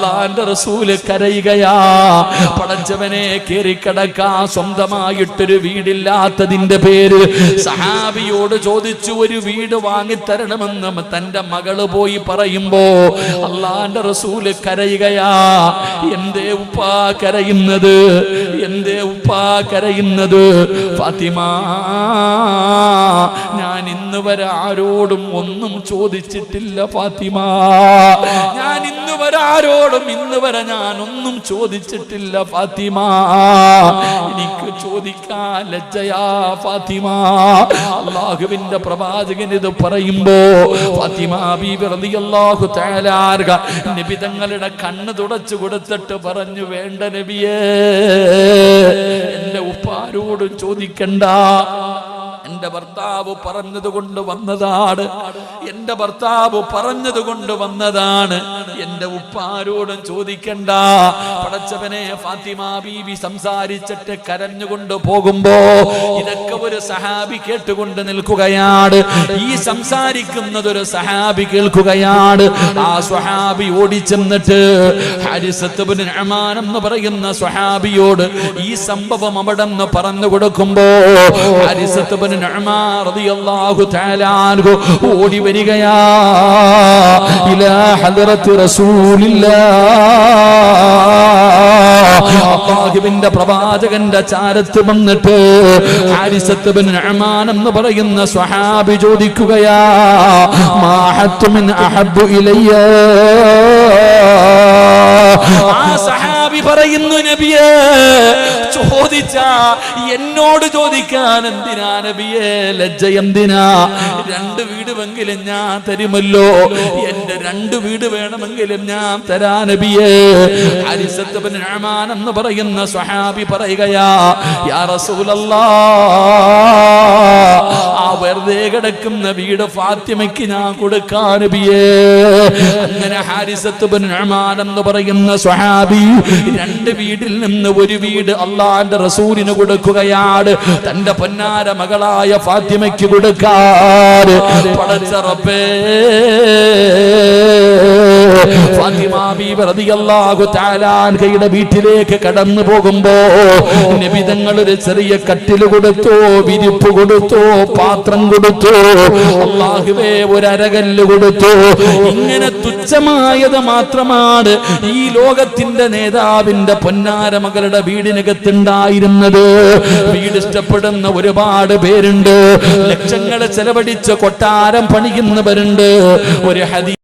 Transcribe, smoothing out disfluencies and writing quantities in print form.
അല്ലാഹുവിന്റെ റസൂല് കരയുകയാ. പടച്ചവനെ കേറിക്കിടക്കാൻ സ്വന്തമായിട്ടൊരു വീടില്ലാത്തതിന്റെ പേര് സഹാബിയോട് ചോദിച്ചു ഒരു വീട് വാങ്ങിത്തരണമെന്ന് തന്റെ മകള് പോയി പറയുമ്പോ അല്ലാഹുവിന്റെ റസൂല് കരയുകയാ. എന്തേ ഉപ്പാ കരയുന്നത്? എന്തേ ഉപ്പാ കരയുന്നത്? ഫാത്തിമ, ഞാൻ ഇന്ന് വരെ ആരോടും ഒന്നും ചോദിച്ചിട്ടില്ല ഫാത്തിമ. ഞാൻ ഇന്ന് വരെ ആരോടും ഞാൻ ഒന്നും ചോദിച്ചിട്ടില്ല ഫാത്തിമ. എനിക്ക് ചോദിക്കാൻ ലജ്ജയാ ഫാത്തിമ. അല്ലാഹുവിന്റെ പ്രവാചകൻ ഇത് പറയുമ്പോ ഫാത്തിമ ബീബി റളിയല്ലാഹു തആല അൻഹ നബി തങ്ങളുടെ കണ്ണ് തുടച്ചു കൊടുത്തിട്ട് പറഞ്ഞു, വേണ്ട നബിയേ, എന്റെ ഉപ്പാരോടും ചോദിക്കണ്ട. എന്റെ ഭർത്താവ് പറഞ്ഞത് കൊണ്ട് വന്നതാണ്. എന്റെ ഭർത്താവ് പറഞ്ഞത് കൊണ്ട് വന്നതാണ്. എന്റെ ഉപ്പാരോടും ചോദിക്കണ്ട. പടച്ചവനെ, ഫാത്തിമ ബീവി സംസാരിച്ചിട്ട് കരഞ്ഞുകൊണ്ട് പോകുമ്പോ ഇതൊക്കെ ഒരു സഹാബി കേട്ടുകൊണ്ട് നിൽക്കുകയാണ്. ഈ സംസാരിക്കുന്നത് ഒരു സഹാബി കേൾക്കുകയാണ്. ആ സ്വഹാബി ഓടിച്ചെന്നിട്ട് ഹാരിസത്ത് ഇബ്നു നുഅ്മാൻ എന്ന് പറയുന്ന സ്വഹാബിയോട് ഈ സംഭവം അവിടെ നിന്ന് പറഞ്ഞു കൊടുക്കുമ്പോ ഹാരിസത്ത് ഇബ്നു നുഅ്മാൻ റളിയല്ലാഹു തആല അൻഹു ഓടി വരികയാ ഇലാ ഹദ്റത്തി റസൂലില്ലാഹ്. അല്ലാഹുവിന്റെ പ്രവാചകന്റെ ചാരത്ത് വന്നിട്ട് ഹാരിസത്ത് ഇബ്നു നുഅ്മാൻ എന്ന് പറയുന്ന സ്വഹാബി ചോദിക്കുകയാ, മാ ഹത്തു മിൻ അഹബ്ബു ഇലയ്യ. ആ സഹാബി പറയുന്നു, നബിയേ, ചോദിച്ച എന്നോട് ചോദിക്കാൻ എന്തിനാ നബിയേ? ലജ്ജ എന്തിനാ? 2 വീടുമെങ്കിലും ഞാൻ തരുമല്ലോ. എന്റെ 2 വീട് വേണമെങ്കിലും ഞാൻ തരാ നബിയേ. ഹാരിസത്ത് ഇബ്നു നുഅ്മാൻ എന്ന് പറയുന്ന സ്വഹാബി പറയുകയാ, യാ റസൂലല്ലാഹ്, ആ വെറുതെ കിടക്കുന്ന വീട് ഫാത്തിമയ്ക്ക് ഞാൻ കൊടുക്കാൻ നബിയേ. അങ്ങനെ ഹാരിസത്ത് ഇബ്നു നുഅ്മാൻ എന്ന് പറയുന്ന സ്വഹാബി 2 വീടിൽ നിന്ന് 1 വീട് അല്ലാഹുവിന്റെ റസൂലിന് കൊടുക്കുകയാണ്. തന്റെ പൊന്നാര മകളായ ഫാത്തിമയ്ക്ക് കൊടുക്കാൻ. പടച്ച റബ്ബേ, ഫാത്തിമ ബീവി റളിയല്ലാഹു തആല അൻഹയുടെ വീട്ടിലേക്ക് കടന്നു പോകുമ്പോ നബി തങ്ങൾ ഒരു ചെറിയ കട്ടിൽ കൊടുത്തു, വിരിപ്പ് കൊടുത്തു, പാത്രം കൊടുത്തു, അല്ലാഹുവേ ഒരു അരകല്ല് കൊടുത്തു. ഇങ്ങനെ തുച്ഛമായത് മാത്രമാണ് ഈ ലോകത്തിന്റെ നേതാവിന്റെ പൊന്നാര മകളുടെ വീടിനകത്തുണ്ടായിരുന്നത്. വീട് ഇഷ്ടപ്പെടുന്ന ഒരുപാട് പേരുണ്ട്. ലക്ഷങ്ങൾ ചെലവഴിച്ച് കൊട്ടാരം പണിയുന്നവരുണ്ട്. ഒരു ഹദീസ്